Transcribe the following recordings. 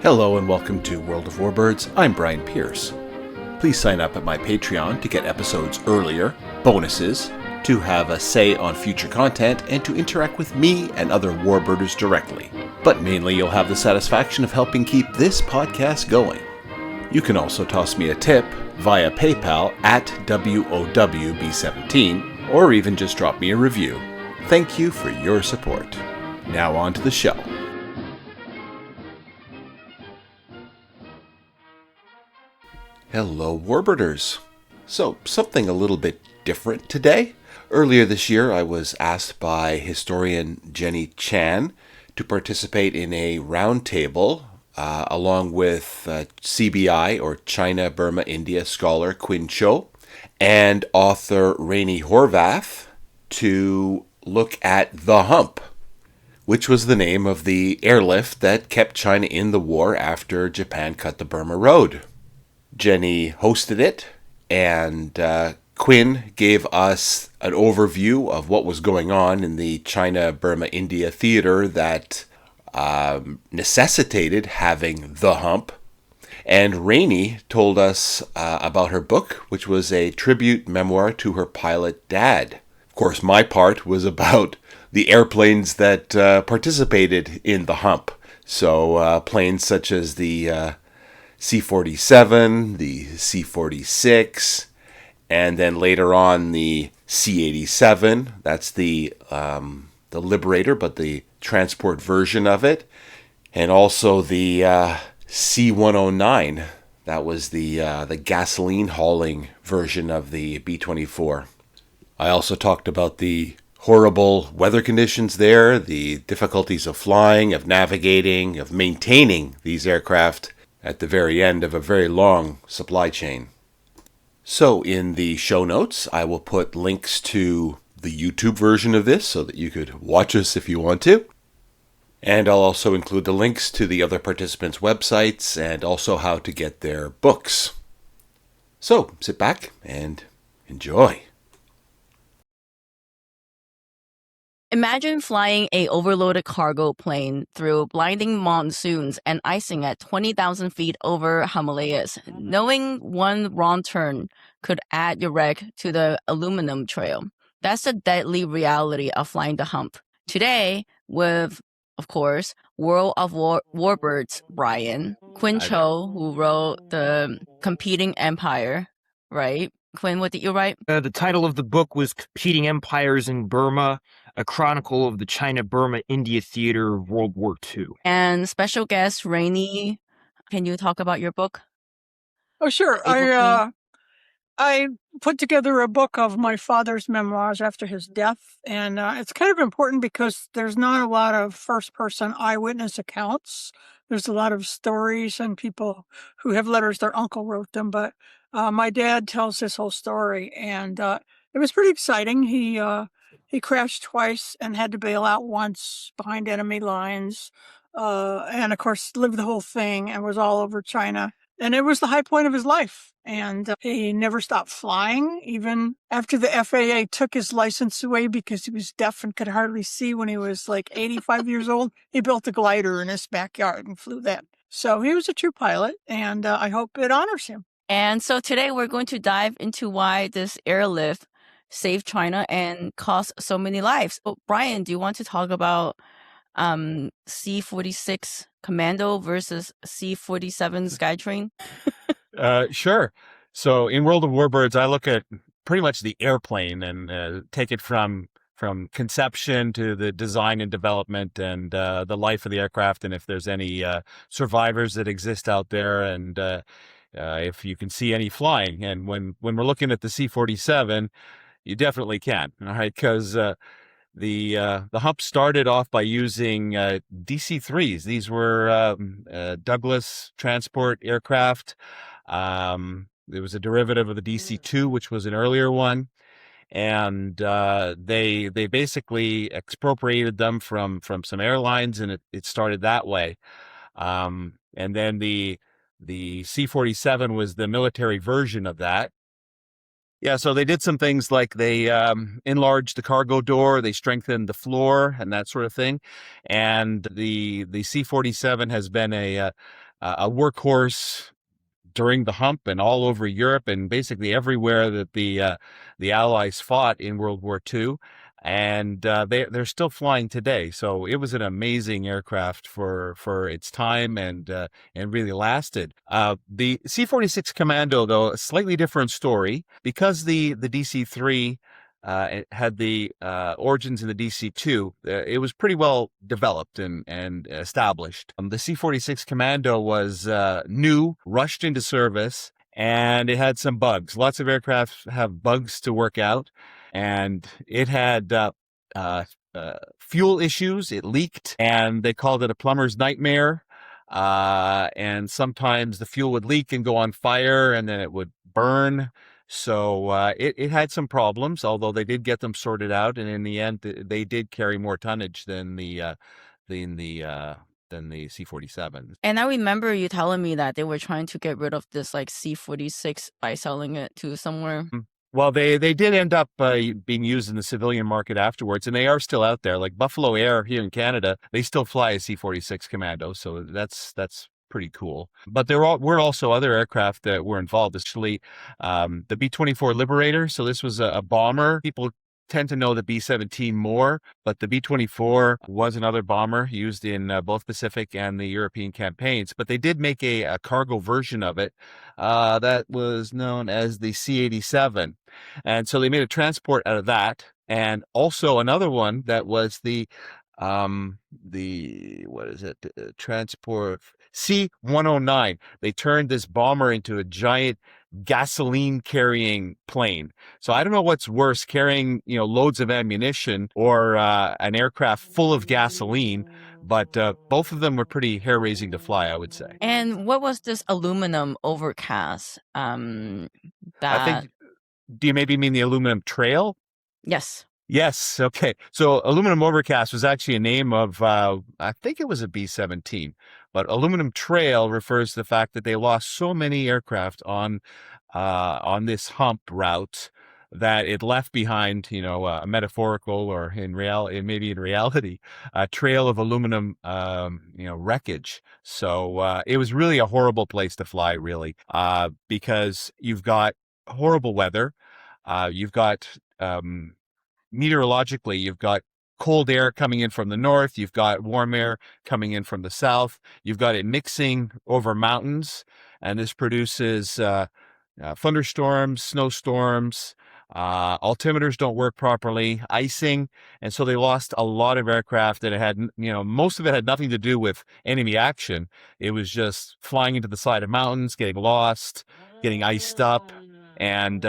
Hello and welcome to World of Warbirds. I'm Brian Pierce. Please sign up at my Patreon to get episodes earlier, bonuses, to have a say on future content, and to interact with me and other Warbirders directly. But mainly you'll have the satisfaction of helping keep this podcast going. You can also toss me a tip via PayPal at WOWB17, or even just drop me a review. Thank you for your support. Now on to the show. Hello Warbirders! So, something a little bit different today. Earlier this year I was asked by historian Jenny Chan to participate in a roundtable along with CBI, or China, Burma, India scholar Quin Cho, and author Rainy Horvath to look at the Hump, which was the name of the airlift that kept China in the war after Japan cut the Burma Road. Jenny hosted it, and Quinn gave us an overview of what was going on in the China, Burma, India theater that necessitated having the Hump. And Rainy told us about her book, which was a tribute memoir to her pilot dad. Of course, my part was about the airplanes that participated in the Hump. So planes such as the C-47, the C-46, and then later on the C-87. That's the Liberator, but the transport version of it. And also the C-109. That was the gasoline hauling version of the B-24. I also talked about the horrible weather conditions there, the difficulties of flying, of navigating, of maintaining these aircraft at the very end of a very long supply chain. So in the show notes, I will put links to the YouTube version of this so that you could watch us if you want to. And I'll also include the links to the other participants' websites and also how to get their books. So sit back and enjoy. Imagine flying a overloaded cargo plane through blinding monsoons and icing at 20,000 feet over Himalayas, knowing one wrong turn could add your wreck to the aluminum trail. That's the deadly reality of flying the Hump. Today, with, of course, World of Warbirds Brian, Quin Cho, who wrote The Competing Empire, right? Quinn, what did you write? The title of the book was Competing Empires in Burma, a chronicle of the China-Burma-India theater of World War II. And special guest Rainy, can you talk about your book? Oh, sure. I put together a book of my father's memoirs after his death, and it's kind of important because there's not a lot of first-person eyewitness accounts. There's a lot of stories and people who have letters their uncle wrote them, but my dad tells this whole story, and it was pretty exciting. He crashed twice and had to bail out once behind enemy lines, and of course lived the whole thing and was all over China. And it was the high point of his life. And he never stopped flying, even after the FAA took his license away because he was deaf and could hardly see when he was like 85 years old. He built a glider in his backyard and flew that. So he was a true pilot, and I hope it honors him. And so today we're going to dive into why this airlift saved China and cost so many lives. So, Brian, do you want to talk about C-46 Commando versus C-47 Skytrain? Sure. So in World of Warbirds, I look at pretty much the airplane and take it from conception to the design and development and the life of the aircraft, and if there's any survivors that exist out there, and if you can see any flying. And when we're looking at the C-47, you definitely can, all right, because the Hump started off by using DC-3s. These were Douglas transport aircraft. There was a derivative of the DC-2, which was an earlier one, and they basically expropriated them from some airlines, and it started that way. And then the C-47 was the military version of that. Yeah, so they did some things like they enlarged the cargo door, they strengthened the floor, and that sort of thing. And the C-47 has been a a workhorse during the Hump and all over Europe and basically everywhere that the Allies fought in World War II. And they're still flying today. So it was an amazing aircraft for its time and really lasted. The C-46 Commando, though, a slightly different story because the DC-3 it had the origins in the DC-2. It was pretty well developed and established. The C-46 Commando was new, rushed into service, and it had some bugs. Lots of aircraft have bugs to work out, and it had fuel issues. It leaked, and they called it a plumber's nightmare. And sometimes the fuel would leak and go on fire, and then it would burn. So it had some problems, although they did get them sorted out, and in the end, they did carry more tonnage than the C-47. And I remember you telling me that they were trying to get rid of this like C-46 by selling it to somewhere. Well, they did end up being used in the civilian market afterwards, and they are still out there. Like Buffalo Air here in Canada, they still fly a C-46 Commando, so that's pretty cool. But there were also other aircraft that were involved, especially the B-24 Liberator. So this was a bomber. People tend to know the B-17 more, but the B-24 was another bomber used in both Pacific and the European campaigns. But they did make a cargo version of it that was known as the C-87. And so they made a transport out of that. And also another one that was the transport C-109. They turned this bomber into a giant gasoline carrying plane. So I don't know what's worse, carrying loads of ammunition or an aircraft full of gasoline, but both of them were pretty hair-raising to fly, I would say. And what was this aluminum overcast? I think, do you maybe mean the aluminum trail? Yes. Yes. Okay. So aluminum overcast was actually a name of, I think it was a B-17, but aluminum trail refers to the fact that they lost so many aircraft on this Hump route that it left behind, a metaphorical or maybe in reality, a trail of aluminum, wreckage. So it was really a horrible place to fly, really, because you've got horrible weather, you've got meteorologically, you've got cold air coming in from the north, you've got warm air coming in from the south, you've got it mixing over mountains, and this produces thunderstorms, snowstorms, altimeters don't work properly, icing, and so they lost a lot of aircraft that it had, most of it had nothing to do with enemy action. It was just flying into the side of mountains, getting lost, getting iced up, and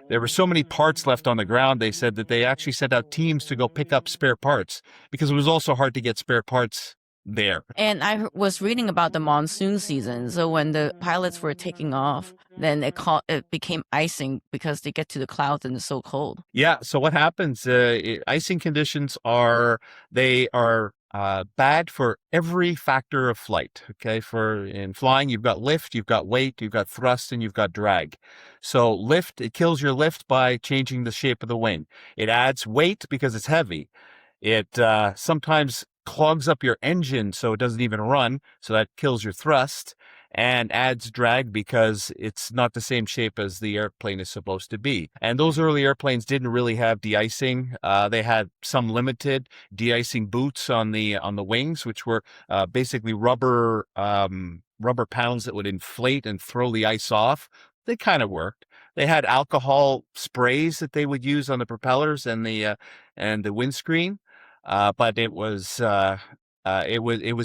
there were so many parts left on the ground, they said that they actually sent out teams to go pick up spare parts because it was also hard to get spare parts there. And I was reading about the monsoon season. So when the pilots were taking off, then it became icing because they get to the clouds and it's so cold. Yeah. So what happens? Icing conditions are bad for every factor of flight. Okay. In flying, you've got lift, you've got weight, you've got thrust, and you've got drag. So lift, it kills your lift by changing the shape of the wing. It adds weight because it's heavy. It sometimes clogs up your engine so it doesn't even run. So that kills your thrust, and adds drag because it's not the same shape as the airplane is supposed to be. And those early airplanes didn't really have de-icing. They had some limited de-icing boots on the wings, which were basically rubber panels that would inflate and throw the ice off. They kind of worked. They had alcohol sprays that they would use on the propellers and the windscreen, but it was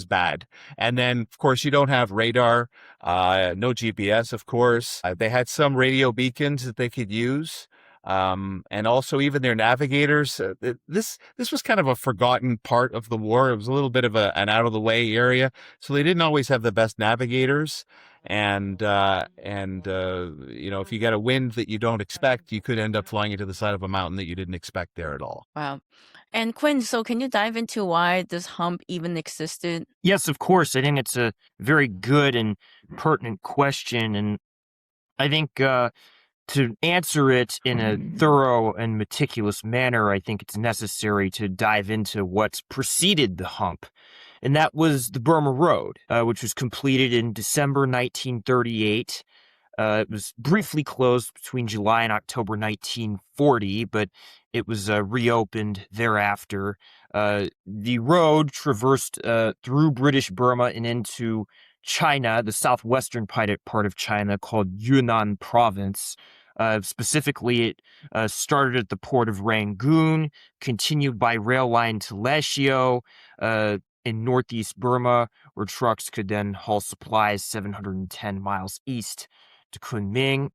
bad. And then, of course, you don't have radar, no GPS, of course. They had some radio beacons that they could use. And also even their navigators. This was kind of a forgotten part of the war. It was a little bit of an out of the way area. So they didn't always have the best navigators. And if you get a wind that you don't expect, you could end up flying into the side of a mountain that you didn't expect there at all. Wow. And Quin, so can you dive into why this Hump even existed? Yes, of course. I think it's a very good and pertinent question. And I think to answer it in a thorough and meticulous manner, I think it's necessary to dive into what's preceded the Hump. and that was the Burma Road, which was completed in December 1938. It was briefly closed between July and October 1940, but it was reopened thereafter. The road traversed through British Burma and into China, the southwestern part of China called Yunnan Province. Specifically, it started at the port of Rangoon, continued by rail line to Lashio in northeast Burma, where trucks could then haul supplies 710 miles east to Kunming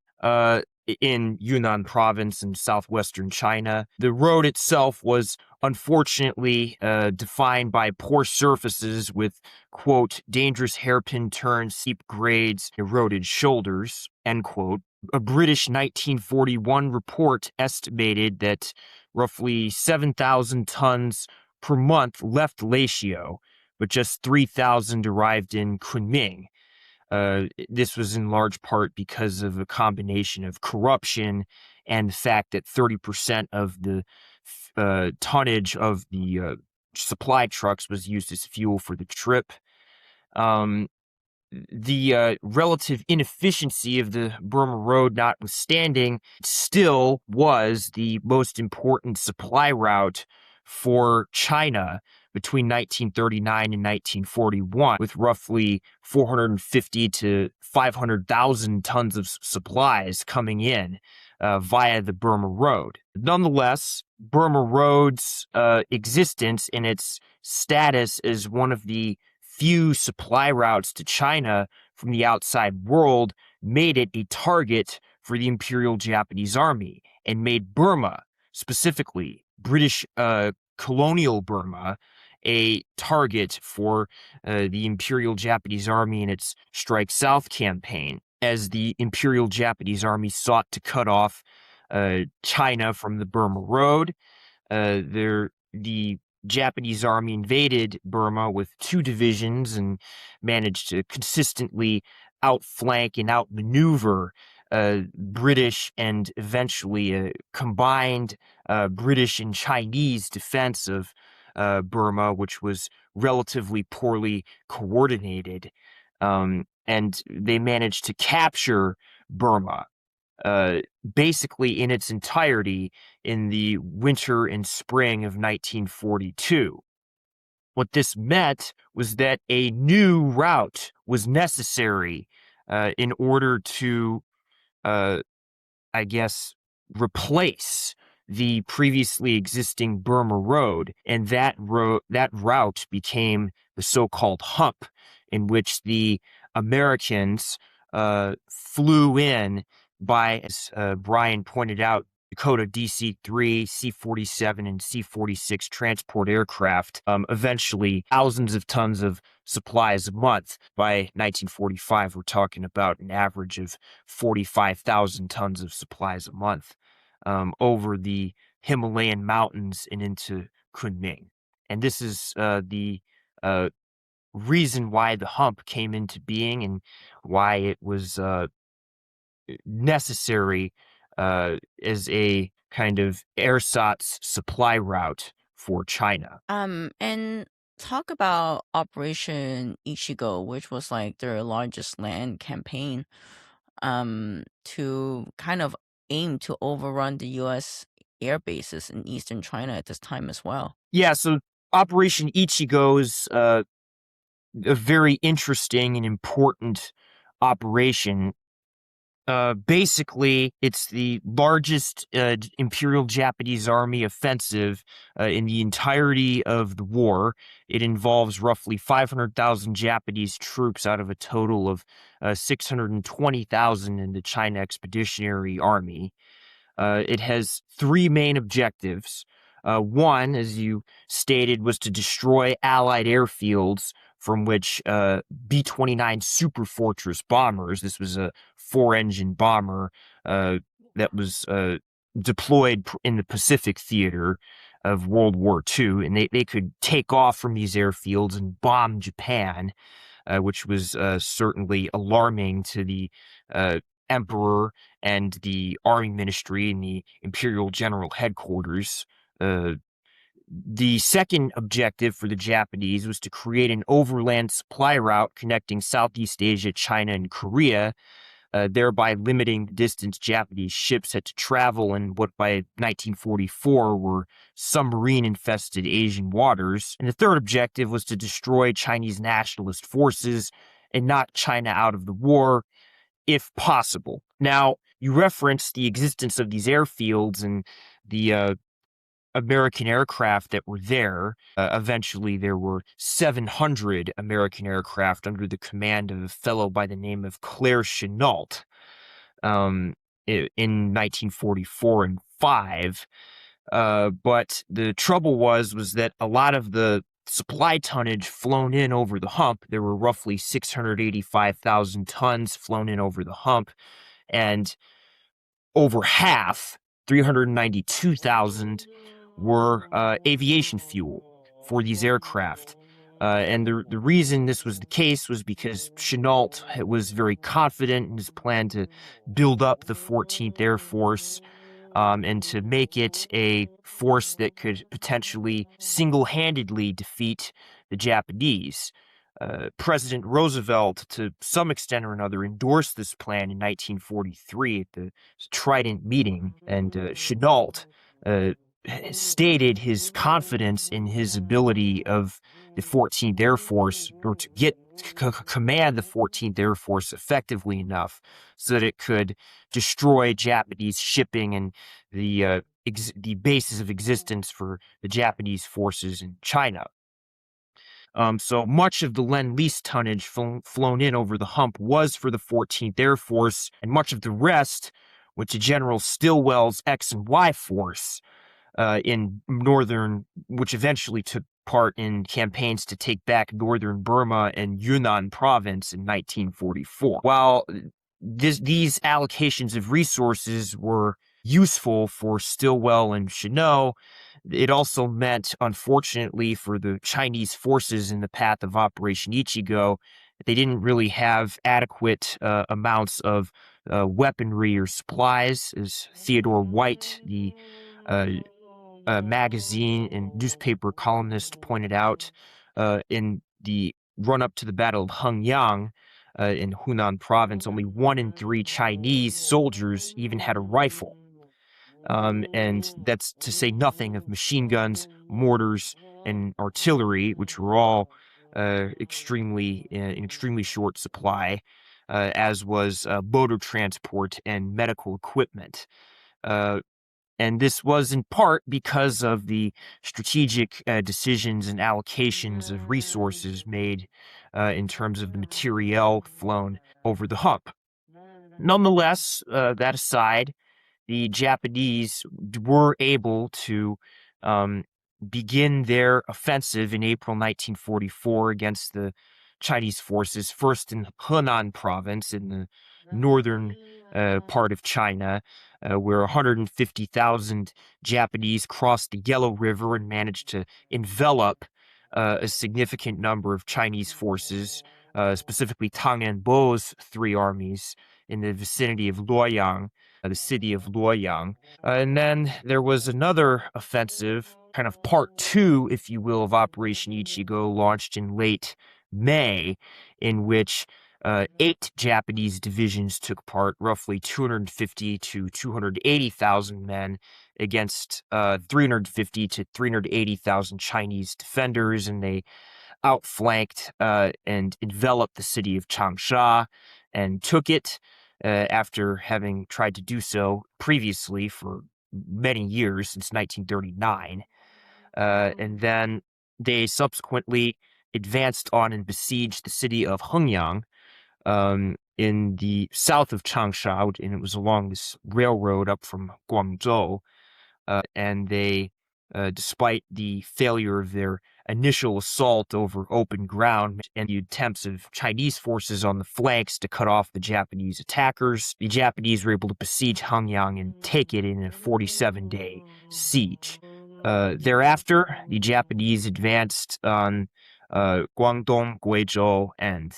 in Yunnan Province in southwestern China. The road itself was unfortunately defined by poor surfaces with, quote, dangerous hairpin turns, steep grades, eroded shoulders, end quote. A British 1941 report estimated that roughly 7,000 tons per month left Lashio, but just 3,000 arrived in Kunming. This was in large part because of a combination of corruption and the fact that 30% of the tonnage of the supply trucks was used as fuel for the trip. The relative inefficiency of the Burma Road notwithstanding, still was the most important supply route for China between 1939 and 1941, with roughly 450 to 500,000 tons of supplies coming in via the Burma Road. Nonetheless, Burma Road's existence and its status as one of the few supply routes to China from the outside world made it a target for the Imperial Japanese Army and made Burma, specifically British colonial Burma, a target for the Imperial Japanese Army in its Strike South campaign, as the Imperial Japanese Army sought to cut off China from the Burma Road. The Japanese army invaded Burma with 2 divisions and managed to consistently outflank and outmaneuver British and eventually a combined British and Chinese defense of Burma, which was relatively poorly coordinated. And they managed to capture Burma basically in its entirety in the winter and spring of 1942. What this meant was that a new route was necessary in order to, I guess, replace the previously existing Burma Road, and that route became the so-called Hump, in which the Americans flew in by, as Brian pointed out, Dakota DC-3, C-47, and C-46 transport aircraft, eventually thousands of tons of supplies a month. By 1945, we're talking about an average of 45,000 tons of supplies a month over the Himalayan mountains and into Kunming. And this is the reason why the Hump came into being and why it was necessary as a kind of ersatz supply route for China. And talk about Operation Ichigo, which was like their largest land campaign, to kind of aim to overrun the U.S. air bases in eastern China at this time as well. Yeah, so Operation Ichigo is a very interesting and important operation. Basically, it's the largest Imperial Japanese Army offensive in the entirety of the war. It involves roughly 500,000 Japanese troops out of a total of 620,000 in the China Expeditionary Army. It has 3 main objectives. One, as you stated, was to destroy Allied airfields from which B-29 Super Fortress bombers, this was a 4-engine bomber that was deployed in the Pacific theater of World War II, and they could take off from these airfields and bomb Japan, which was certainly alarming to the Emperor and the Army Ministry and the Imperial General Headquarters. The second objective for the Japanese was to create an overland supply route connecting Southeast Asia, China, and Korea, thereby limiting the distance Japanese ships had to travel in what by 1944 were submarine-infested Asian waters. And the third objective was to destroy Chinese nationalist forces and knock China out of the war, if possible. Now, you referenced the existence of these airfields and the American aircraft that were there. Eventually, there were 700 American aircraft under the command of a fellow by the name of Claire Chennault in 1944 and 5. But the trouble was that a lot of the supply tonnage flown in over the hump, there were roughly 685,000 tons flown in over the hump, and over half, 392,000, were aviation fuel for these aircraft. And the reason this was the case was because Chennault was very confident in his plan to build up the 14th Air Force and to make it a force that could potentially single-handedly defeat the Japanese. President Roosevelt, to some extent or another, endorsed this plan in 1943 at the Trident meeting, and Chennault stated his confidence in his ability of the 14th Air Force, or to command the 14th Air Force effectively enough so that it could destroy Japanese shipping and the basis of existence for the Japanese forces in China. So much of the Lend-Lease tonnage flown in over the hump was for the 14th Air Force, and much of the rest went to General Stilwell's X and Y Force which eventually took part in campaigns to take back northern Burma and Yunnan province in 1944. While these allocations of resources were useful for Stilwell and Chennault, it also meant, unfortunately, for the Chinese forces in the path of Operation Ichigo, they didn't really have adequate amounts of weaponry or supplies. As Theodore White, the magazine and newspaper columnist, pointed out, in the run-up to the Battle of Hengyang in Hunan province, only 1 in 3 Chinese soldiers even had a rifle. And that's to say nothing of machine guns, mortars, and artillery, which were all in extremely short supply, as was motor transport and medical equipment. And this was in part because of the strategic decisions and allocations of resources made in terms of the materiel flown over the hump. Nonetheless, that aside, the Japanese were able to begin their offensive in April 1944 against the Chinese forces, first in Henan province in the northern part of China, where 150,000 Japanese crossed the Yellow River and managed to envelop a significant number of Chinese forces, specifically Tang and Bo's 3 armies in the vicinity of Luoyang, the city of Luoyang. And then there was another offensive, kind of part 2, if you will, of Operation Ichigo, launched in late May, in which 8 Japanese divisions took part, roughly 250 to 280,000 men against 350 to 380,000 Chinese defenders, and they outflanked and enveloped the city of Changsha and took it after having tried to do so previously for many years, since 1939. And then they subsequently advanced on and besieged the city of Hengyang in the south of Changsha, and it was along this railroad up from Guangzhou. And they, despite the failure of their initial assault over open ground and the attempts of Chinese forces on the flanks to cut off the Japanese attackers, the Japanese were able to besiege Hengyang and take it in a 47-day siege. Thereafter, the Japanese advanced on Guangdong, Guizhou, and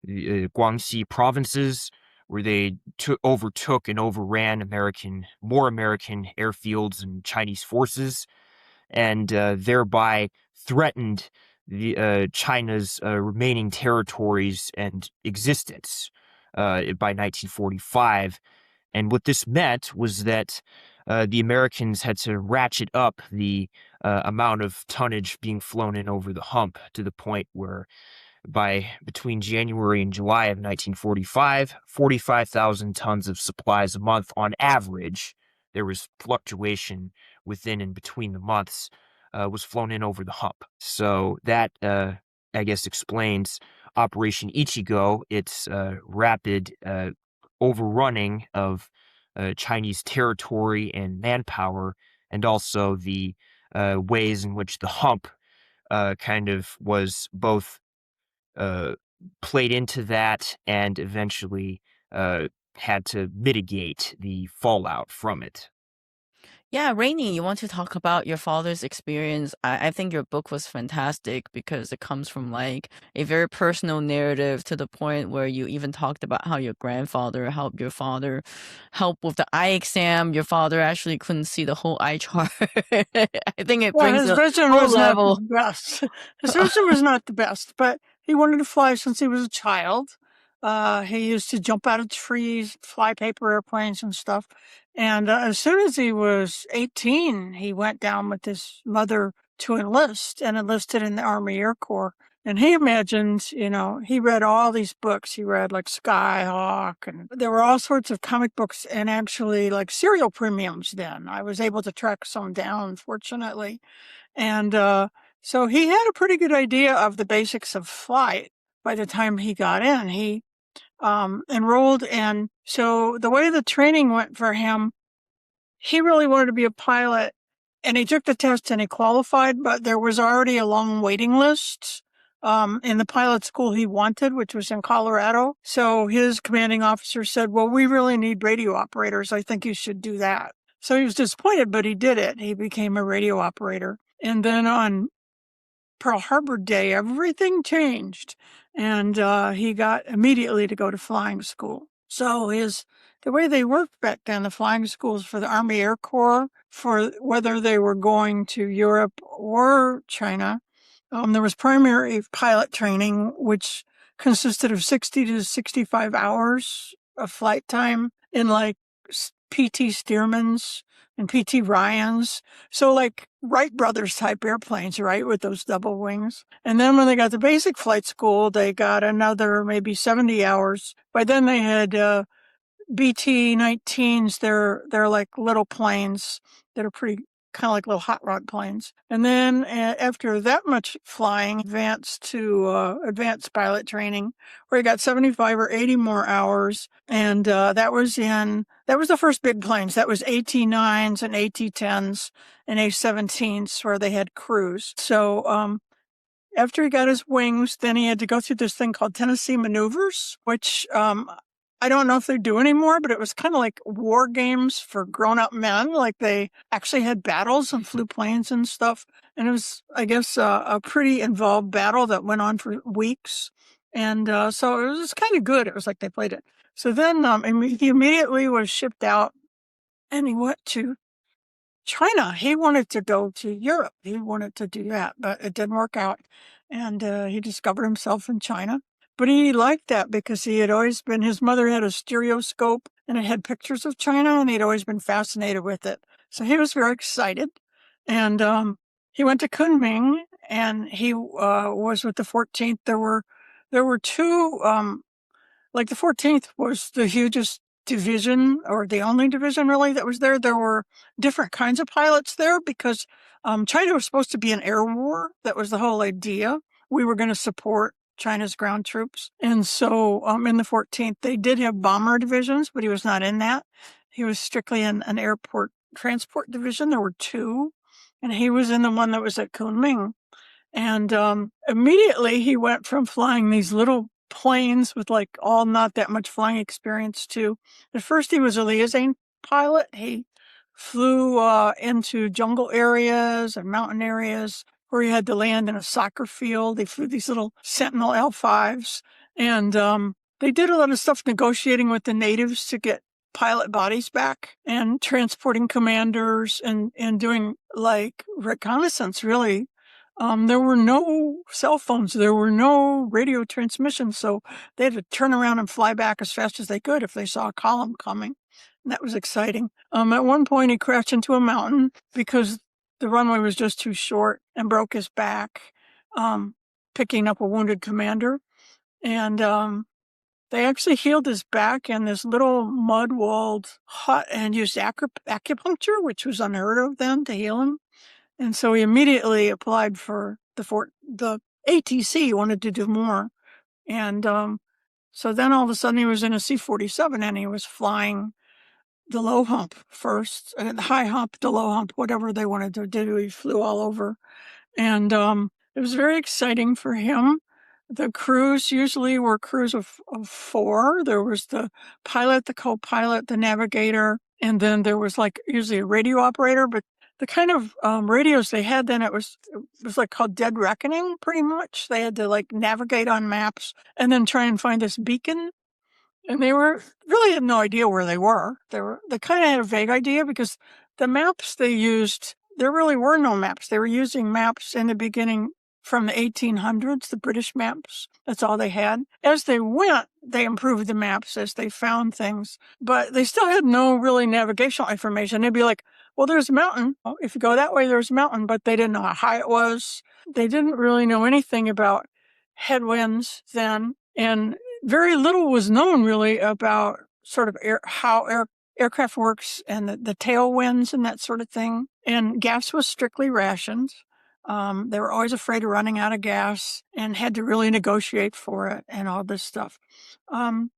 the Guangxi provinces, where they overtook and overran more American airfields and Chinese forces. and thereby threatened China's remaining territories and existence by 1945. And what this meant was that the Americans had to ratchet up the amount of tonnage being flown in over the hump to the point where between January and July of 1945, 45,000 tons of supplies a month on average. There was fluctuation within and between the months, was flown in over the hump. So that, I guess, explains Operation Ichigo, its rapid overrunning of Chinese territory and manpower, and also the ways in which the hump kind of was both uh, played into that and eventually had to mitigate the fallout from it. Yeah, Rainy, you want to talk about your father's experience? I think your book was fantastic because it comes from like a very personal narrative to the point where you even talked about how your grandfather helped your father help with the eye exam. Your father actually couldn't see the whole eye chart. I think it Well, brings his a vision whole was not the level. best. His vision was not the best, but he wanted to fly since he was a child. He used to jump out of trees, fly paper airplanes and stuff. And as soon as he was 18, he went down with his mother to enlist and enlisted in the Army Air Corps. And he imagined, he read all these books. He read like Skyhawk, and there were all sorts of comic books and actually like serial premiums then. I was able to track some down, fortunately. And so he had a pretty good idea of the basics of flight by the time he got in. He enrolled, and so the way the training went for him, he really wanted to be a pilot, and he took the test and he qualified, but there was already a long waiting list in the pilot school he wanted, which was in Colorado. So his commanding officer said, well, we really need radio operators. I think you should do that. So he was disappointed, but he did it. He became a radio operator. And then on Pearl Harbor Day, everything changed, and he got immediately to go to flying school. So the way they worked back then, the flying schools for the Army Air Corps, for whether they were going to Europe or China, there was primary pilot training, which consisted of 60 to 65 hours of flight time in like PT Stearmans and PT Ryans. So like Wright Brothers type airplanes, right? With those double wings. And then when they got to basic flight school, they got another maybe 70 hours. By then they had BT-19s. They're like little planes that are pretty kind of like little hot rod planes. And then after that much flying, advanced to advanced pilot training, where you got 75 or 80 more hours. And that was the first big planes. That was AT-9s and AT-10s and A-17s where they had crews. So after he got his wings, then he had to go through this thing called Tennessee maneuvers, which I don't know if they do anymore, but it was kind of like war games for grown-up men. Like they actually had battles and flew planes and stuff. And it was, I guess, a pretty involved battle that went on for weeks. And so it was kind of good. It was like they played it. So then he immediately was shipped out, and he went to China. He wanted to go to Europe. He wanted to do that, but it didn't work out. And he discovered himself in China. But he liked that because he had always been, his mother had a stereoscope and it had pictures of China, and he'd always been fascinated with it. So he was very excited. And he went to Kunming, and he was with the 14th. There were two, like the 14th was the hugest division, or the only division really that was there. There were different kinds of pilots there because China was supposed to be an air war. That was the whole idea. We were going to support China's ground troops. And so in the 14th, they did have bomber divisions, but he was not in that. He was strictly in an airport transport division. There were two, and he was in the one that was at Kunming. And immediately he went from flying these little planes with like all not that much flying experience to, at first he was a liaison pilot. He flew into jungle areas and mountain areas where he had to land in a soccer field. They flew these little Sentinel L5s, and they did a lot of stuff negotiating with the natives to get pilot bodies back and transporting commanders and doing like reconnaissance, really. There were no cell phones. There were no radio transmissions. So they had to turn around and fly back as fast as they could if they saw a column coming. And that was exciting. At one point, he crashed into a mountain because the runway was just too short and broke his back, picking up a wounded commander. And they actually healed his back in this little mud-walled hut and used acupuncture, which was unheard of then, to heal him. And so he immediately applied for the ATC. He wanted to do more. And so then all of a sudden he was in a C-47 and he was flying the low hump first, the high hump, the low hump, whatever they wanted to do. He flew all over. And it was very exciting for him. The crews usually were crews of 4. There was the pilot, the co-pilot, the navigator, and then there was like usually a radio operator. But the kind of radios they had then, it was like called dead reckoning, pretty much. They had to like navigate on maps and then try and find this beacon. And they really had no idea where they were. They kind of had a vague idea because the maps they used, there really were no maps. They were using maps in the beginning from the 1800s, the British maps. That's all they had. As they went, they improved the maps as they found things, but they still had no really navigational information. They'd be like, well, there's a mountain. If you go that way, there's a mountain, but they didn't know how high it was. They didn't really know anything about headwinds then. And very little was known really about sort of how aircraft works and the tailwinds and that sort of thing. And gas was strictly rationed. They were always afraid of running out of gas and had to really negotiate for it and all this stuff. And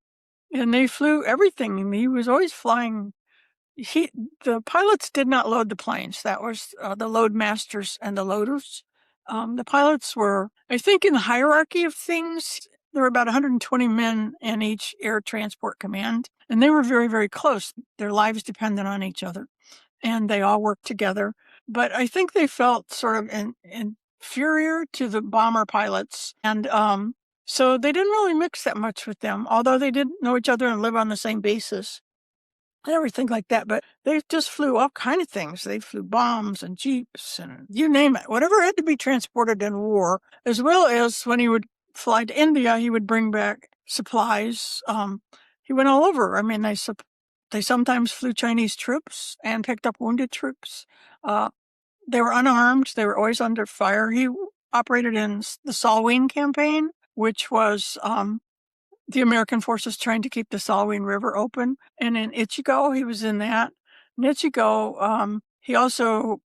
they flew everything. And he was always flying. The pilots did not load the planes. That was the load masters and the loaders. The pilots were, I think, in the hierarchy of things, there were about 120 men in each air transport command, and they were very, very close. Their lives depended on each other, and they all worked together. But I think they felt sort of inferior to the bomber pilots, and so they didn't really mix that much with them, although they did know each other and live on the same basis and everything like that. But they just flew all kind of things. They flew bombs and jeeps and you name it, whatever had to be transported in war, as well as when he would fly to India, he would bring back supplies. He went all over. I mean, they sometimes flew Chinese troops and picked up wounded troops. They were unarmed. They were always under fire. He operated in the Salween campaign, which was the American forces trying to keep the Salween River open. And in Ichigo, he was in that. In Ichigo, he also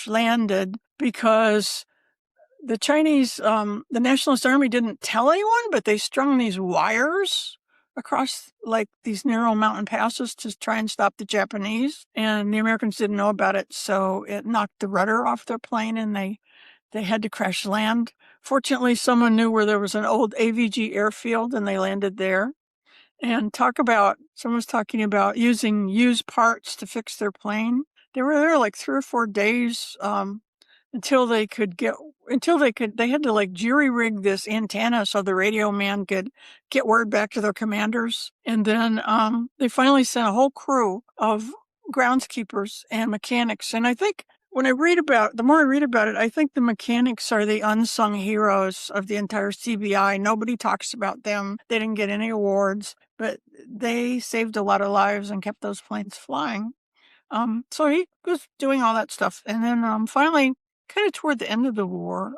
landed because the Chinese, the Nationalist Army didn't tell anyone, but they strung these wires across like these narrow mountain passes to try and stop the Japanese. And the Americans didn't know about it, so it knocked the rudder off their plane and they had to crash land. Fortunately, someone knew where there was an old AVG airfield and they landed there. And someone's talking about using used parts to fix their plane. They were there like 3 or 4 days until they had to like jury rig this antenna so the radio man could get word back to their commanders. And then they finally sent a whole crew of groundskeepers and mechanics. And I think the more I read about it, I think the mechanics are the unsung heroes of the entire CBI. Nobody talks about them. They didn't get any awards, but they saved a lot of lives and kept those planes flying. So he was doing all that stuff. And then finally, kind of toward the end of the war,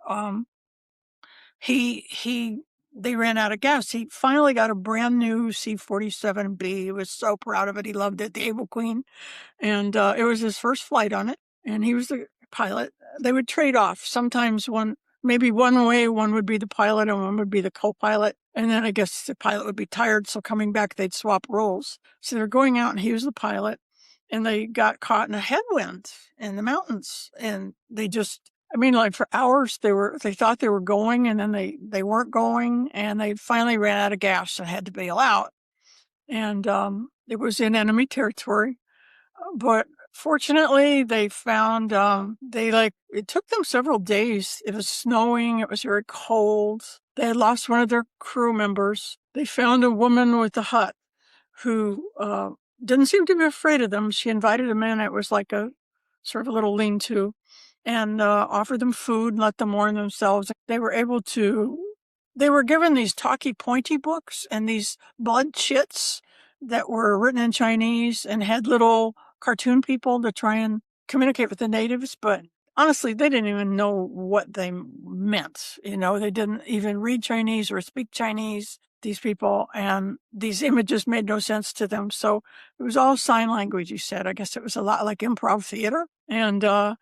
they ran out of gas. He finally got a brand new C-47B. He was so proud of it. He loved it, the Able Queen. And it was his first flight on it. And he was the pilot. They would trade off. Sometimes maybe one way, one would be the pilot and one would be the co-pilot. And then I guess the pilot would be tired. So coming back, they'd swap roles. So they're going out and he was the pilot. And they got caught in a headwind in the mountains. And they like for hours, they thought they were going and then they weren't going. And they finally ran out of gas and had to bail out. And it was in enemy territory. But fortunately, they found, it took them several days. It was snowing. It was very cold. They had lost one of their crew members. They found a woman with a hut who didn't seem to be afraid of them. She invited them in. It was like a sort of a little lean-to, and offered them food and let them warm themselves. They were given these talkie pointy books and these blood chits that were written in Chinese and had little cartoon people to try and communicate with the natives. But honestly, they didn't even know what they meant. They didn't even read Chinese or speak Chinese, these people, and these images made no sense to them. So it was all sign language, you said. I guess it was a lot like improv theater. And the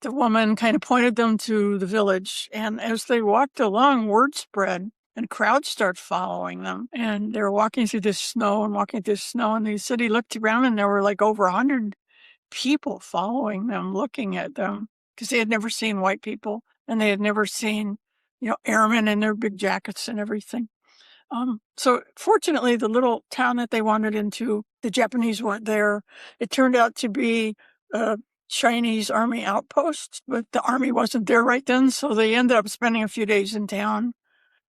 woman kind of pointed them to the village. And as they walked along, word spread and crowds started following them. And they were walking through this snow. And they said he looked around and there were like over 100 people following them, looking at them, because they had never seen white people and they had never seen, airmen in their big jackets and everything. So fortunately, the little town that they wandered into, the Japanese weren't there. It turned out to be a Chinese army outpost, but the army wasn't there right then. So they ended up spending a few days in town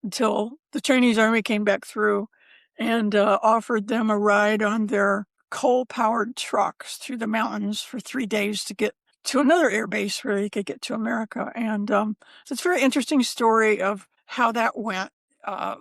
until the Chinese army came back through and offered them a ride on their coal-powered trucks through the mountains for 3 days to get to another air base where they could get to America. And so it's a very interesting story of how that went. Brian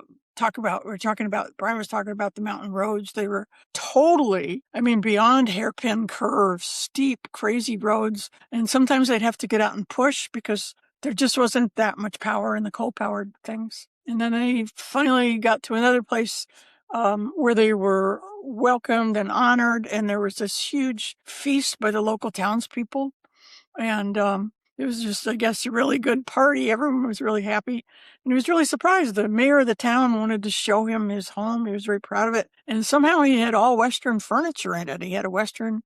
was talking about the mountain roads. They were totally, beyond hairpin curves, steep, crazy roads. And sometimes they'd have to get out and push because there just wasn't that much power in the coal-powered things. And then they finally got to another place where they were welcomed and honored. And there was this huge feast by the local townspeople. And it was just, I guess, a really good party. Everyone was really happy. And he was really surprised. The mayor of the town wanted to show him his home. He was very proud of it. And somehow he had all Western furniture in it. He had a Western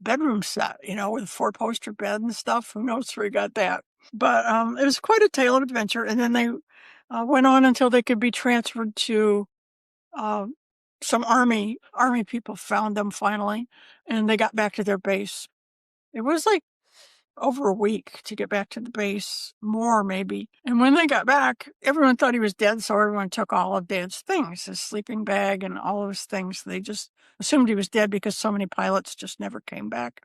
bedroom set, with a 4-poster bed and stuff. Who knows where he got that? But it was quite a tale of adventure. And then they went on until they could be transferred to some army people found them finally. And they got back to their base. It was like over a week to get back to the base, more maybe. And when they got back, everyone thought he was dead, so everyone took all of Dad's things, his sleeping bag and all of his things. They just assumed he was dead because so many pilots just never came back.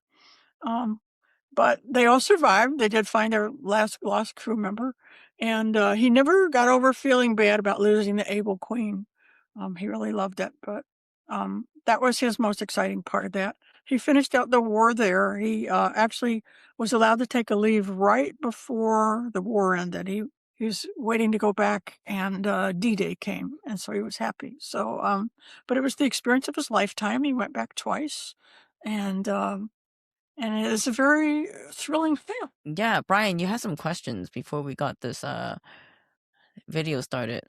But they all survived. They did find their last lost crew member, and he never got over feeling bad about losing the able queen. He really loved it, but that was his most exciting part of that. He finished out the war there. He actually was allowed to take a leave right before the war ended. He was waiting to go back, and D-Day came, and so he was happy. So, but it was the experience of his lifetime. He went back twice, and it is a very thrilling film. Yeah, Brian, you had some questions before we got this video started.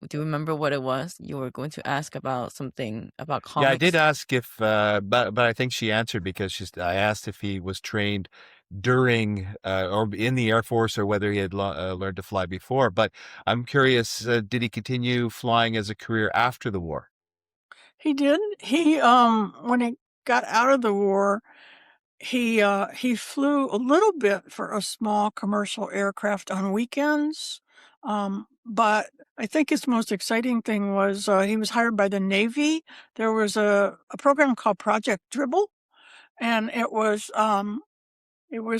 Do you remember what it was? You were going to ask about something about comics. Yeah, I did ask if, but I think she answered because I asked if he was trained during or in the Air Force or whether he had learned to fly before. But I'm curious, did he continue flying as a career after the war? He did. He when he got out of the war, he flew a little bit for a small commercial aircraft on weekends. But I think his most exciting thing was he was hired by the Navy. There was a program called Project Dribble, and it was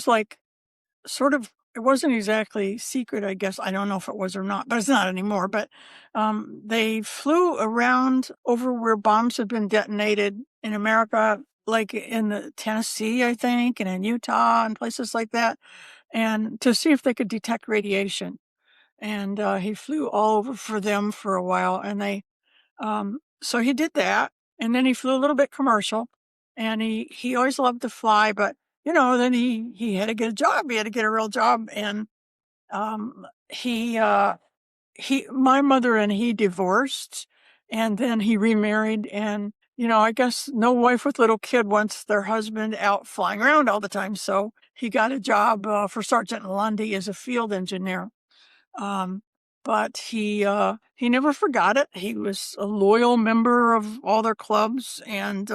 like sort of, it wasn't exactly secret, I guess. I don't know if it was or not, but it's not anymore. But they flew around over where bombs had been detonated in America, like in the Tennessee, I think, and in Utah and places like that, and to see if they could detect radiation. And he flew all over for them for a while, and they so he did that, and then he flew a little bit commercial, and he always loved to fly, but then he had to get a job. He had to get a real job, and my mother and he divorced, and then he remarried, and I guess no wife with little kid wants their husband out flying around all the time, so he got a job for Sergeant Lundy as a field engineer. But he never forgot it. He was a loyal member of all their clubs, and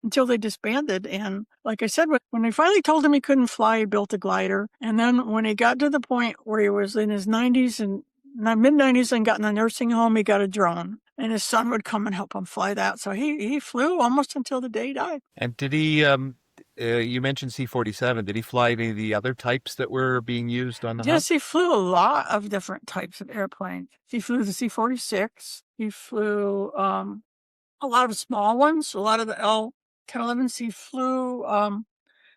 until they disbanded. And like I said, when they finally told him he couldn't fly, he built a glider. And then when he got to the point where he was in his 90s and mid-90s and got in a nursing home, he got a drone. and his son would come and help him fly that. So he flew almost until the day he died. And did he, you mentioned C-47, did he fly any of the other types that were being used on the Hump? Yes, he flew a lot of different types of airplanes. He flew the C-46. He flew a lot of small ones, a lot of the L-1011s.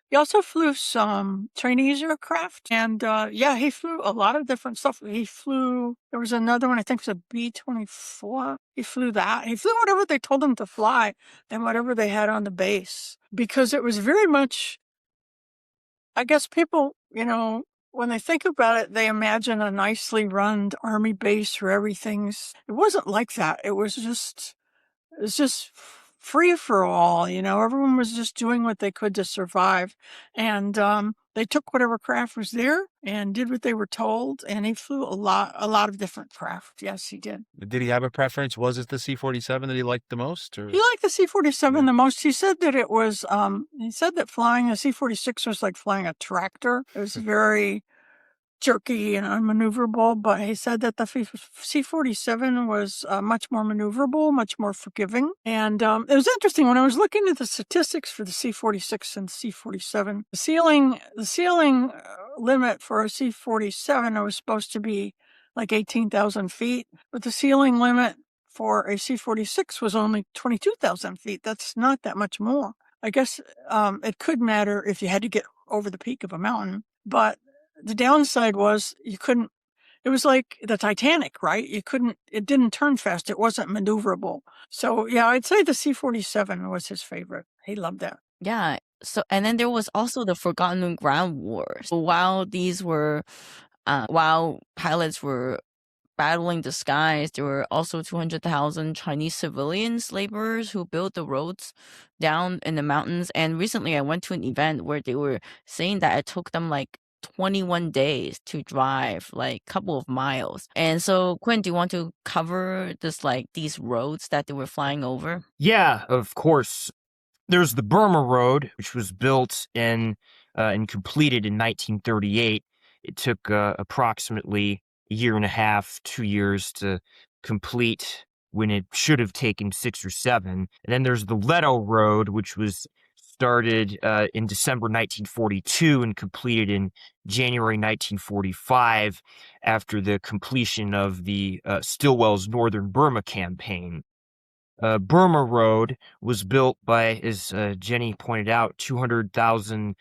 He also flew some Chinese aircraft, and he flew a lot of different stuff. There was another one, I think it was a B-24. He flew that. He flew whatever they told him to fly and whatever they had on the base, because it was very much, I guess people, when they think about it, they imagine a nicely run army base where it wasn't like that. It was just free for all, everyone was just doing what they could to survive. And they took whatever craft was there and did what they were told. And he flew a lot of different craft. Yes, he did. Did he have a preference? Was it the C-47 that he liked the most? Or? He liked the C-47 the most. He said that he said that flying a C-46 was like flying a tractor. It was very jerky and unmaneuverable, but he said that the C-47 was much more maneuverable, much more forgiving. And it was interesting when I was looking at the statistics for the C-46 and the C-47. The ceiling limit for a C-47 was supposed to be like 18,000 feet, but the ceiling limit for a C-46 was only 22,000 feet. That's not that much more. I guess it could matter if you had to get over the peak of a mountain, but the downside was it was like the Titanic, right? It didn't turn fast. It wasn't maneuverable. So yeah, I'd say the C-47 was his favorite. He loved that. Yeah. So, and then there was also the Forgotten Ground Wars. While pilots were battling the skies, there were also 200,000 Chinese civilians, laborers who built the roads down in the mountains. And recently I went to an event where they were saying that it took them like 21 days to drive like a couple of miles. And so, Quinn, do you want to cover these roads that they were flying over? Yeah, of course. There's the Burma Road, which was built and completed in 1938. It took approximately a year and a half, 2 years to complete when it should have taken 6 or 7. And then there's the Leto Road, which was started in December 1942 and completed in January 1945 after the completion of the Stilwell's Northern Burma campaign. Burma Road was built by, as Jenny pointed out, 200,000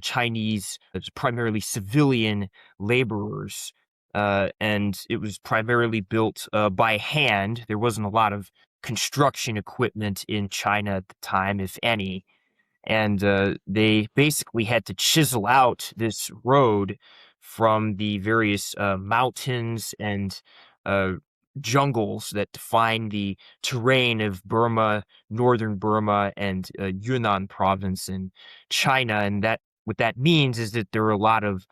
Chinese, primarily civilian laborers, and it was primarily built by hand. There wasn't a lot of construction equipment in China at the time, if any. And they basically had to chisel out this road from the various mountains and jungles that define the terrain of Burma, northern Burma, and Yunnan province in China. And what that means is that there are a lot of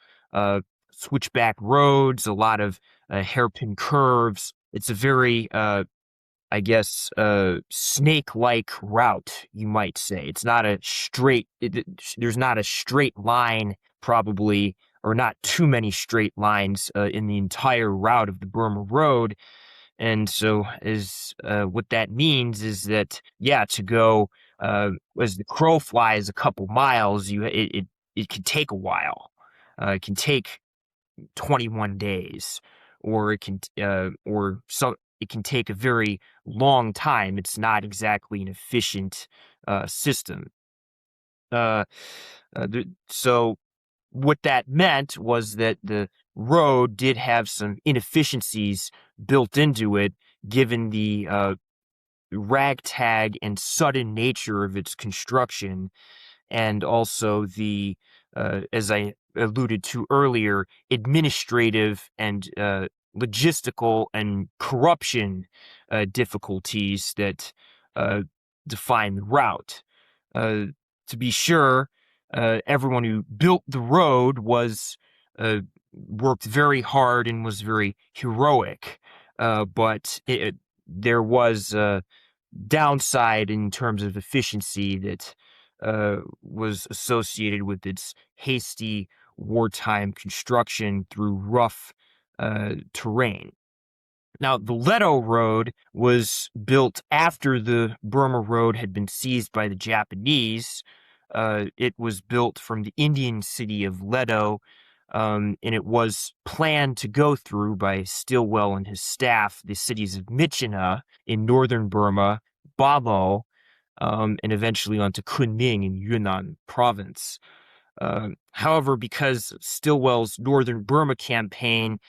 switchback roads, a lot of hairpin curves. It's a very snake-like route, you might say. It's not a straight, there's not a straight line, probably, or not too many straight lines in the entire route of the Burma Road. And so what that means is that, to go as the crow flies a couple miles, it can take a while. It can take 21 days, or it can take a very long time. It's not exactly an efficient system. So what that meant was that the road did have some inefficiencies built into it, given the ragtag and sudden nature of its construction, and also the, as I alluded to earlier, administrative and logistical and corruption difficulties that define the route. To be sure, everyone who built the road worked very hard and was very heroic, but there was a downside in terms of efficiency that was associated with its hasty wartime construction through rough terrain. Now, the Leto Road was built after the Burma Road had been seized by the Japanese. It was built from the Indian city of Leto, and it was planned to go through by Stilwell and his staff the cities of Myitkyina in northern Burma, Bamo, and eventually onto Kunming in Yunnan province. However, because Stilwell's northern Burma campaign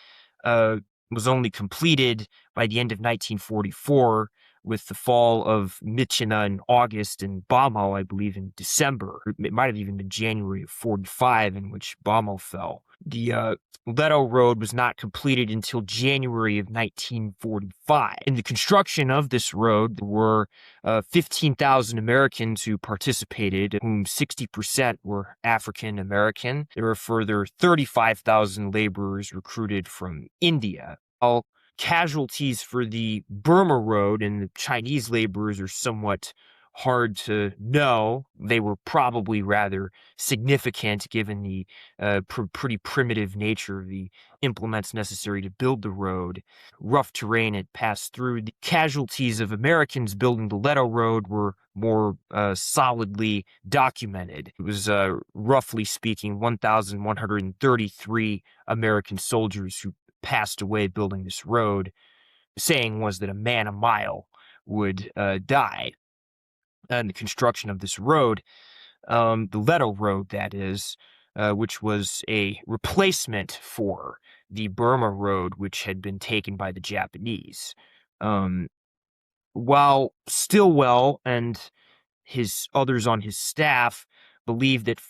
was only completed by the end of 1944, with the fall of Myitkyina in August and Bamo, I believe, in December. It might have even been January of 45 in which Bamo fell. The Leto Road was not completed until January of 1945. In the construction of this road, there were 15,000 Americans who participated, whom 60% were African American. There were further 35,000 laborers recruited from India. All casualties for the Burma Road and the Chinese laborers are somewhat hard to know. They were probably rather significant given the pretty primitive nature of the implements necessary to build the road. Rough terrain it passed through. The casualties of Americans building the Leto Road were more solidly documented. It was, roughly speaking, 1,133 American soldiers who passed away building this road. The saying was that a man a mile would die in the construction of this road, the Leto Road, that is, which was a replacement for the Burma Road, which had been taken by the Japanese. While Stilwell and his others on his staff believed that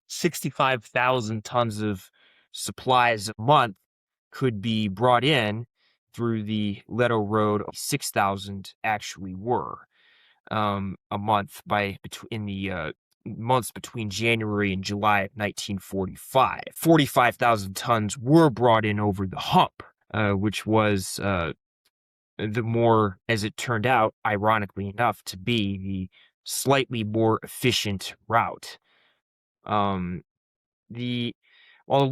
65,000 tons of supplies a month could be brought in through the Leto Road, 6,000 actually were a month in the months between January and July of 1945. 45,000 tons were brought in over the Hump, which was the more, as it turned out, ironically enough, to be the slightly more efficient route. While the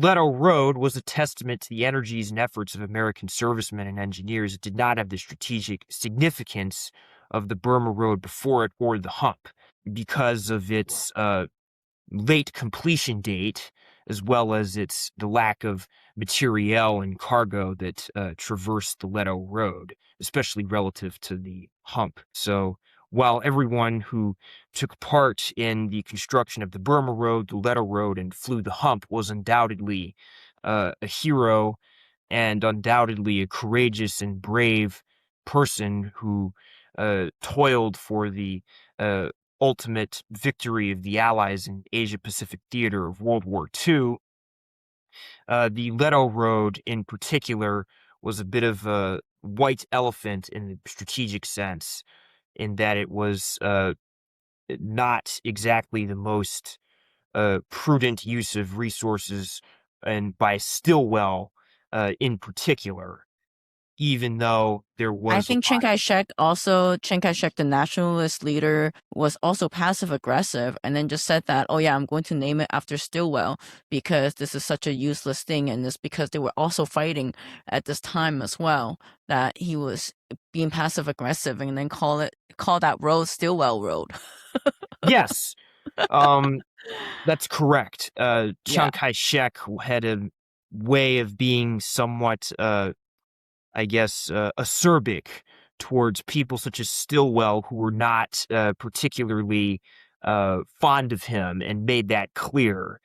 Leto Road was a testament to the energies and efforts of American servicemen and engineers, it did not have the strategic significance of the Burma Road before it or the Hump because of its late completion date, as well as the lack of materiel and cargo that traversed the Leto Road, especially relative to the Hump. So while everyone who took part in the construction of the Burma Road, the Leto Road, and flew the Hump was undoubtedly a hero and undoubtedly a courageous and brave person who toiled for the ultimate victory of the Allies in Asia-Pacific theater of World War II, the Leto Road in particular was a bit of a white elephant in the strategic sense, in that it was not exactly the most prudent use of resources, and by Stilwell in particular, even though there was I think Chiang Kai-shek, the nationalist leader, was also passive aggressive and then just said that, oh yeah, I'm going to name it after Stilwell because this is such a useless thing, and it's because they were also fighting at this time as well, that he was being passive aggressive and then call that road Stilwell Road. Yes. That's correct. Chiang Kai-shek had a way of being somewhat acerbic towards people such as Stilwell, who were not particularly fond of him, and made that clear.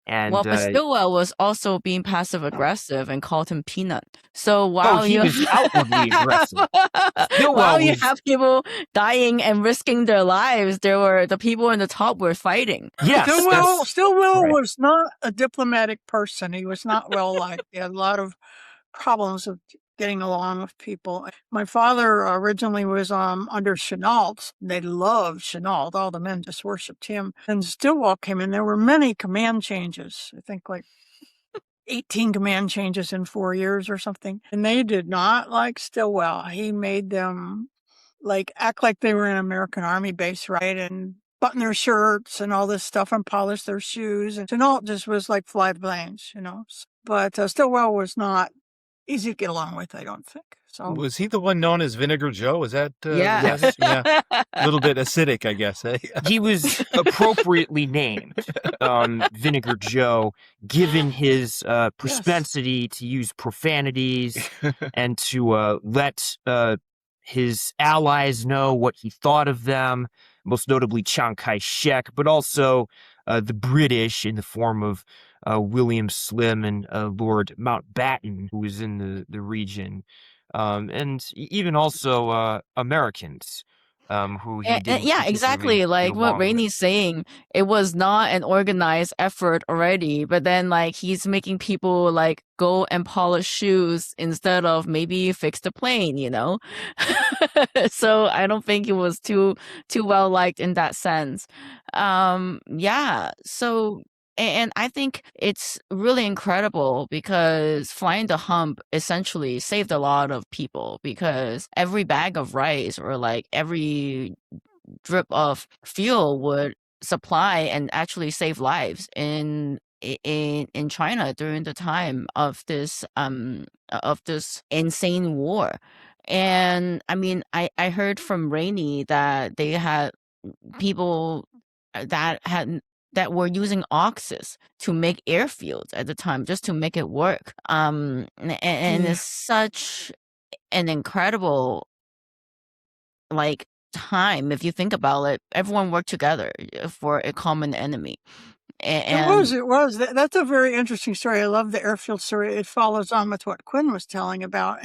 And but Stilwell was also being passive aggressive and called him Peanut. So while he was outwardly aggressive. While you have people dying and risking their lives, the people in the top were fighting. Yes, Stilwell was not a diplomatic person. He was not well liked. He had a lot of problems of getting along with people. My father originally was under Chenault. They loved Chenault. All the men just worshipped him. And Stilwell came in. There were many command changes. I think like 18 command changes in 4 years or something. And they did not like Stilwell. He made them act like they were in an American Army base, right? And button their shirts and all this stuff and polish their shoes. And Chenault just was like fly the planes, But Stilwell was not easy to get along with, I don't think. So Was he the one known as Vinegar Joe? Was that Yes. him? Yeah, a little bit acidic, I guess. Eh? He was appropriately named Vinegar Joe, given his yes. propensity to use profanities and to let his allies know what he thought of them, most notably Chiang Kai-shek, but also the British in the form of William Slim and Lord Mountbatten, who was in the region, and even also Americans. Who he didn't Yeah, particularly exactly. get Like what along with. Rainy's saying, it was not an organized effort already, but then like he's making people like go and polish shoes instead of maybe fix the plane, you know? So I don't think it was too well liked in that sense. Yeah. So and I think it's really incredible because flying the hump essentially saved a lot of people because every bag of rice or like every drip of fuel would supply and actually save lives in China during the time of this insane war. And I mean, I heard from Rainy that they had people that were using oxes to make airfields at the time just to make it work. And Yeah. it's such an incredible like time if you think about it. Everyone worked together for a common enemy. And It was. That's a very interesting story. I love the airfield story. It follows on with what Quinn was telling about.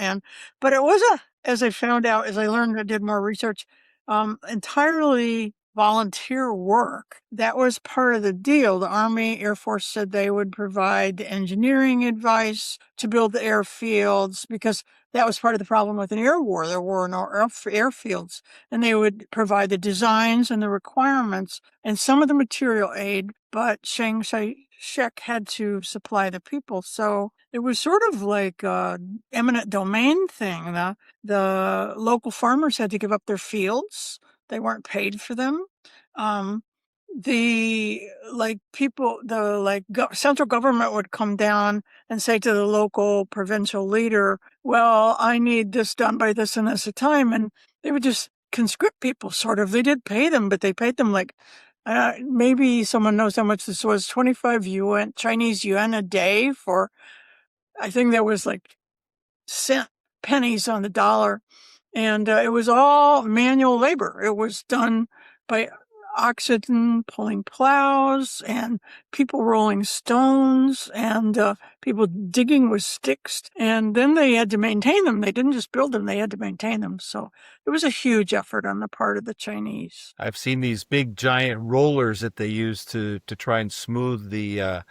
But it was as I found out, as I learned, I did more research, entirely volunteer work. That was part of the deal. The Army, Air Force said they would provide the engineering advice to build the airfields because that was part of the problem with an air war. There were no airfields, and they would provide the designs and the requirements and some of the material aid, but Chiang Kai-shek had to supply the people. So it was sort of like a eminent domain thing. The local farmers had to give up their fields. They weren't paid for them. Um, the central government would come down and say to the local provincial leader, well, I need this done by this and this a time. And they would just conscript people, sort of. They did pay them, but they paid them like, maybe someone knows how much this was, 25 yuan, Chinese yuan a day for, I think that was like pennies on the dollar. And it was all manual labor. It was done by oxen pulling plows and people rolling stones and people digging with sticks. And then they had to maintain them. They didn't just build them, they had to maintain them. So it was a huge effort on the part of the Chinese. I've seen these big giant rollers that they use to try and smooth the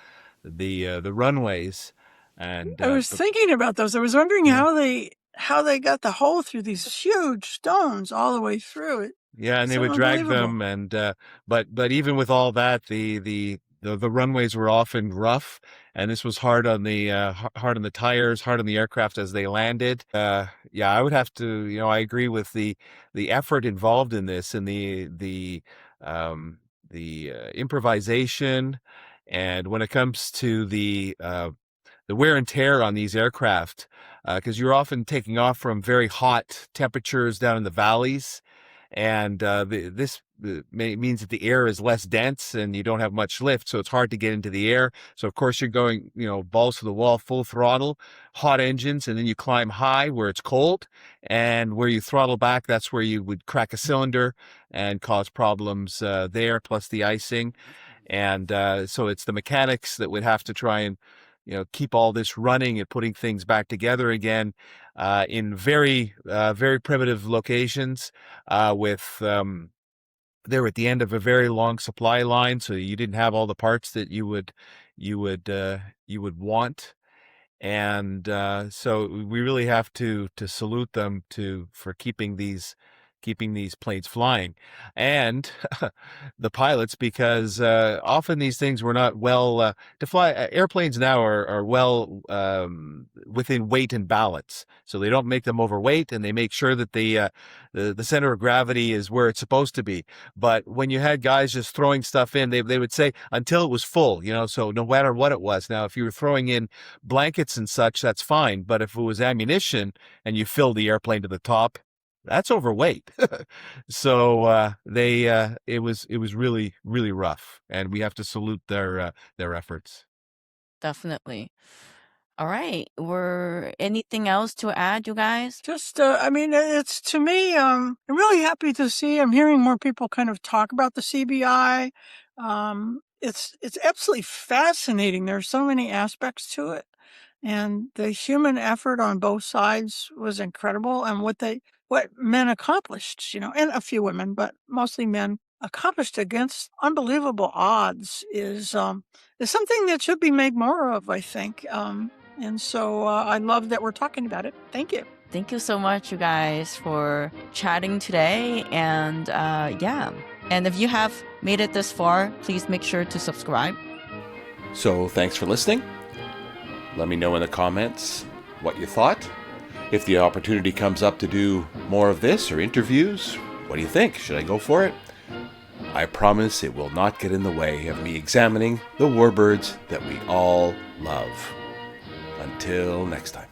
runways. And I was thinking about those. I was wondering Yeah. how they got the hole through these huge stones all the way through it. Yeah, and they So would drag unbelievable. them, and but even with all that, the runways were often rough, and this was hard on the hard on the tires, hard on the aircraft as they landed. Yeah, I would have to, I agree with the effort involved in this and the improvisation, and when it comes to the wear and tear on these aircraft, because you're often taking off from very hot temperatures down in the valleys, and this means that the air is less dense and you don't have much lift, so it's hard to get into the air. So of course you're going, balls to the wall, full throttle, hot engines, and then you climb high where it's cold, and where you throttle back, that's where you would crack a cylinder and cause problems there, plus the icing. And so it's the mechanics that would have to try and keep all this running and putting things back together again in very primitive locations with they're at the end of a very long supply line, so you didn't have all the parts that you would want. And so we really have to salute them for keeping these keeping these planes flying, and the pilots, because often these things were not well to fly. Airplanes now are well within weight and balance, so they don't make them overweight, and they make sure that the center of gravity is where it's supposed to be. But when you had guys just throwing stuff in, they would say until it was full, so no matter what it was. Now, if you were throwing in blankets and such, that's fine. But if it was ammunition and you fill the airplane to the top, that's overweight. So it was really, really rough, and we have to salute their efforts. Definitely. All right. Were anything else to add, you guys? Just, it's, to me, I'm really happy to see, I'm hearing more people kind of talk about the CBI. It's absolutely fascinating. There are so many aspects to it. And the human effort on both sides was incredible. And what men accomplished, and a few women, but mostly men, accomplished against unbelievable odds is something that should be made more of, I think. And so I love that we're talking about it. Thank you. Thank you so much, you guys, for chatting today. And yeah. And if you have made it this far, please make sure to subscribe. So thanks for listening. Let me know in the comments what you thought. If the opportunity comes up to do more of this or interviews, what do you think? Should I go for it? I promise it will not get in the way of me examining the warbirds that we all love. Until next time.